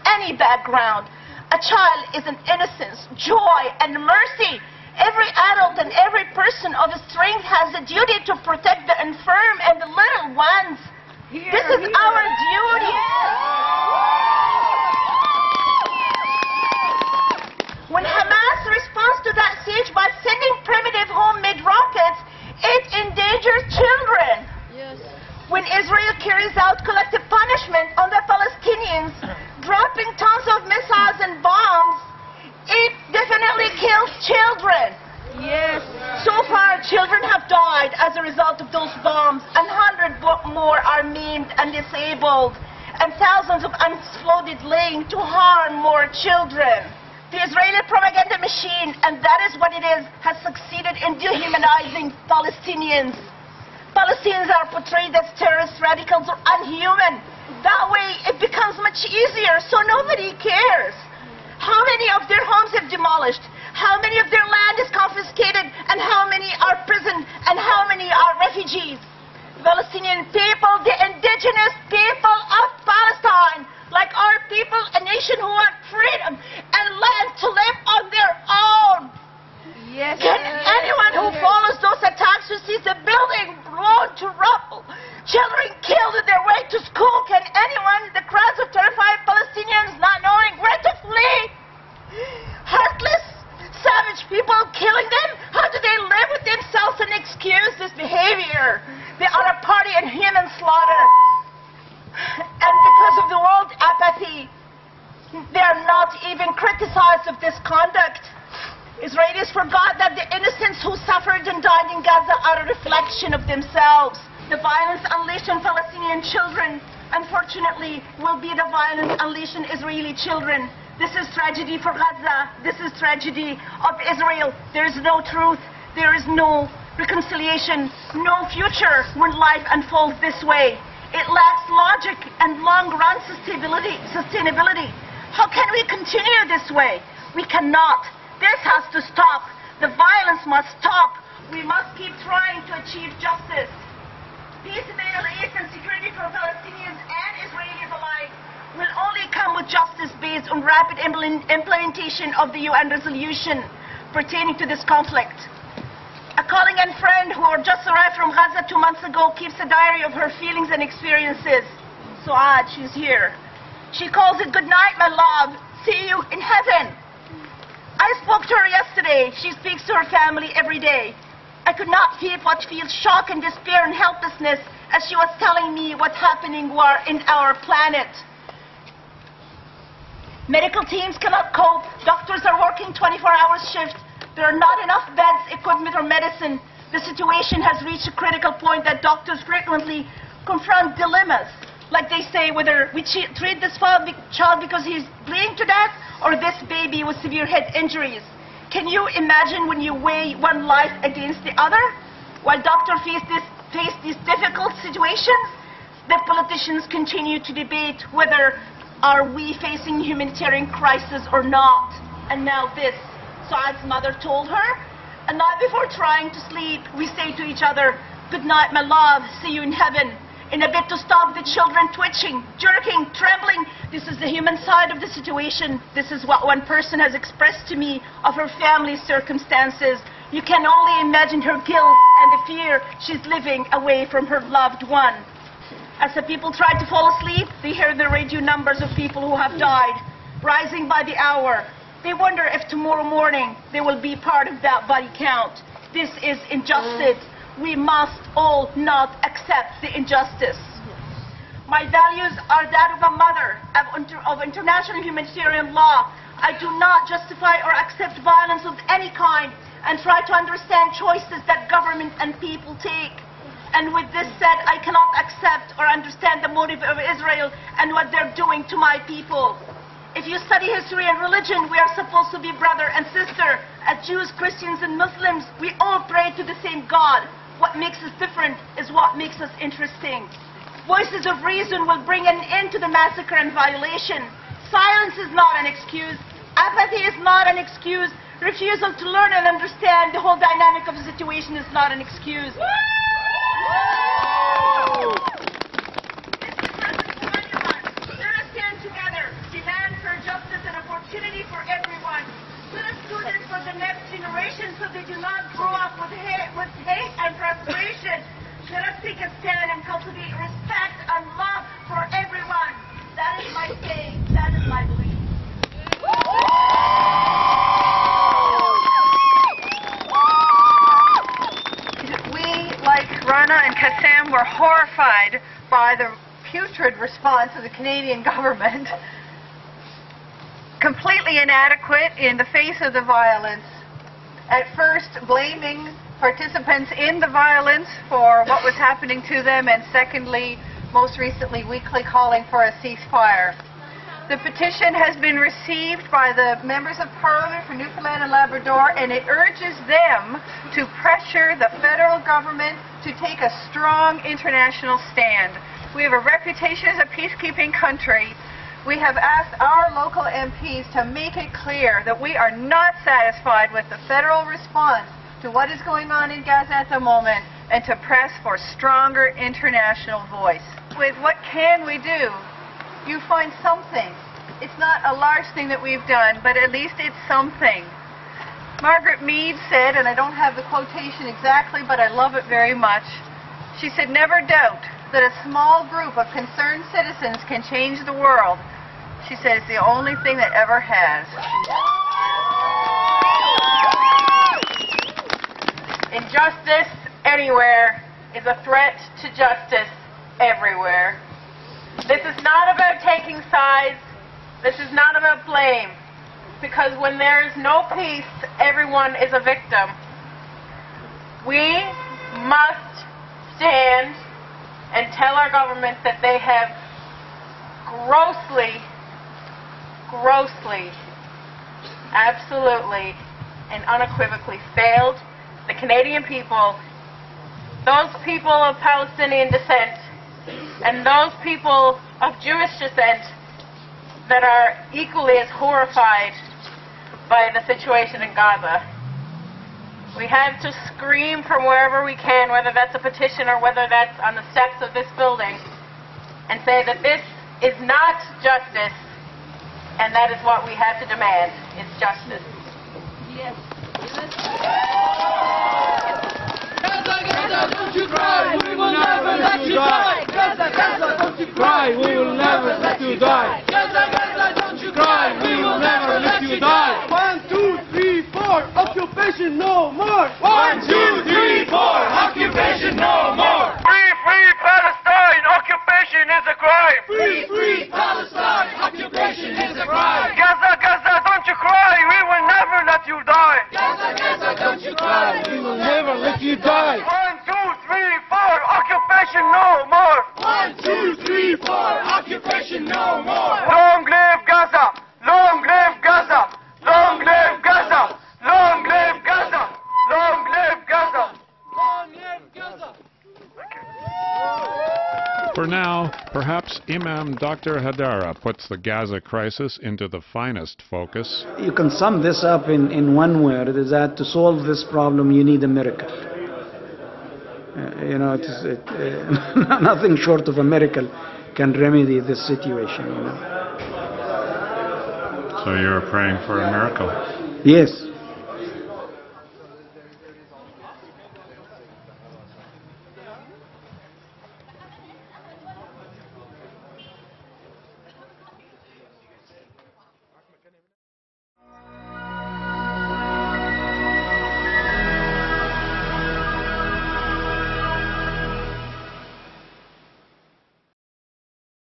any background. A child is an innocence, joy, and mercy. Every adult and every person of strength has a duty to protect the infirm and the little ones. This is our duty. When Hamas responds to that siege by sending primitive homemade rockets, it endangers children. Yes. When Israel carries out collective punishment on the Palestinians, dropping tons of missiles and bombs, it definitely kills children. Yes. So far, children have died as a result of those bombs, and 100 more are maimed and disabled, and thousands of unexploded laying to harm more children. The Israeli propaganda machine, and that is what it is, has succeeded in dehumanizing Palestinians. Palestinians are portrayed as terrorist radicals or unhuman. That way, it becomes much easier, so nobody cares. How many of their homes have demolished? How many of their land is confiscated? And how many are prisoned? And how many are refugees? Palestinian people, the indigenous people of Palestine, like our people, a nation who want freedom and land to live on their own. Yes. Can anyone who follows those attacks, who sees the building blown to rubble, children killed on their way to school, can anyone, the crowds of terrified Palestinians not knowing where to flee? Heartless, savage people killing them? How do they live with themselves and excuse this behavior? They are a party in human slaughter. And because of the world apathy, they are not even criticized of this conduct. Israelis forgot that the innocents who suffered and died in Gaza are a reflection of themselves. The violence unleashed on Palestinian children, unfortunately, will be the violence unleashed on Israeli children. This is tragedy for Gaza. This is tragedy of Israel. There is no truth. There is no reconciliation, no future when life unfolds this way. It lacks logic and long-run sustainability. How can we continue this way? We cannot. This has to stop. The violence must stop. We must keep trying to achieve justice. Peace in the Middle East and security for Palestinians and Israelis alike will only come with justice based on rapid implementation of the UN resolution pertaining to this conflict. A colleague and friend who just arrived from Gaza 2 months ago keeps a diary of her feelings and experiences. Suad, she's here. She calls it good night, my love. See you in heaven. I spoke to her yesterday. She speaks to her family every day. I could not feel but feel shock and despair and helplessness as she was telling me what's happening in our planet. Medical teams cannot cope. Doctors are working 24-hour shifts. There are not enough beds, equipment, or medicine. The situation has reached a critical point that doctors frequently confront dilemmas. Like they say, whether we treat this child because he's bleeding to death or this baby with severe head injuries. Can you imagine when you weigh one life against the other? While doctors face these difficult situations, the politicians continue to debate whether are we facing humanitarian crisis or not. And now this. Saad's mother told her, a night before trying to sleep, we say to each other, good night, my love, see you in heaven. In a bid to stop the children twitching, jerking, trembling. This is the human side of the situation. This is what one person has expressed to me of her family's circumstances. You can only imagine her guilt and the fear she's living away from her loved one. As the people try to fall asleep, they hear the radio numbers of people who have died, rising by the hour. They wonder if tomorrow morning they will be part of that body count. This is injustice. We must all not accept the injustice. My values are that of a mother of international humanitarian law. I do not justify or accept violence of any kind and try to understand choices that government and people take. And with this said, I cannot accept or understand the motive of Israel and what they're doing to my people. If you study history and religion, we are supposed to be brother and sister. As Jews, Christians, and Muslims, we all pray to the same God. What makes us different is what makes us interesting. Voices of reason will bring an end to the massacre and violation. Silence is not an excuse. Apathy is not an excuse. Refusal to learn and understand the whole dynamic of the situation is not an excuse. Let us stand together, demand do not grow up with hate and frustration. Let us take a stand and cultivate respect and love for everyone. That is my faith. That is my belief. We, like Rana and Kassam, were horrified by the putrid response of the Canadian government. Completely inadequate in the face of the violence. At first, blaming participants in the violence for what was happening to them, and secondly, most recently, weekly calling for a ceasefire. The petition has been received by the members of Parliament for Newfoundland and Labrador, and it urges them to pressure the federal government to take a strong international stand. We have a reputation as a peacekeeping country. We have asked our local MPs to make it clear that we are not satisfied with the federal response to what is going on in Gaza at the moment, and to press for stronger international voice. With what can we do? You find something. It's not a large thing that we've done, but at least it's something. Margaret Mead said, and I don't have the quotation exactly, but I love it very much, she said, "Never doubt that a small group of concerned citizens can change the world." She said, "It's the only thing that ever has." Injustice anywhere is a threat to justice everywhere. This is not about taking sides. This is not about blame. Because when there is no peace, everyone is a victim. We must stand and tell our government that they have grossly, absolutely, and unequivocally failed the Canadian people, those people of Palestinian descent, and those people of Jewish descent that are equally as horrified by the situation in Gaza. We have to scream from wherever we can, whether that's a petition or whether that's on the steps of this building, and say that this is not justice, and that is what we have to demand. It's justice. Yes. Gaza, Gaza, don't you cry, we will never let you die. Gaza, Gaza, don't you cry, we will never let you die. Gaza, Gaza, don't you cry, we will never let you die. 1, 2, 3, 4, occupation no more. 1, 2, 3, 4, occupation no more. Free, free Palestine, occupation is a crime. Free, free Palestine, occupation is a crime. Gaza, Gaza, don't you cry, we will never let you die. Gaza, Gaza, don't you cry, we will never let you die. 1, 2, 3, 4, occupation no more. 1, 2, 3, 4, occupation no more. Long live Gaza, long live Gaza, long live Gaza, long live Gaza, long live Gaza. Long live Gaza. For now, perhaps Imam Dr. Hadara puts the Gaza crisis into the finest focus. You can sum this up in one word, is that to solve this problem you need a miracle. Nothing short of a miracle can remedy this situation. So you're praying for a miracle? Yes.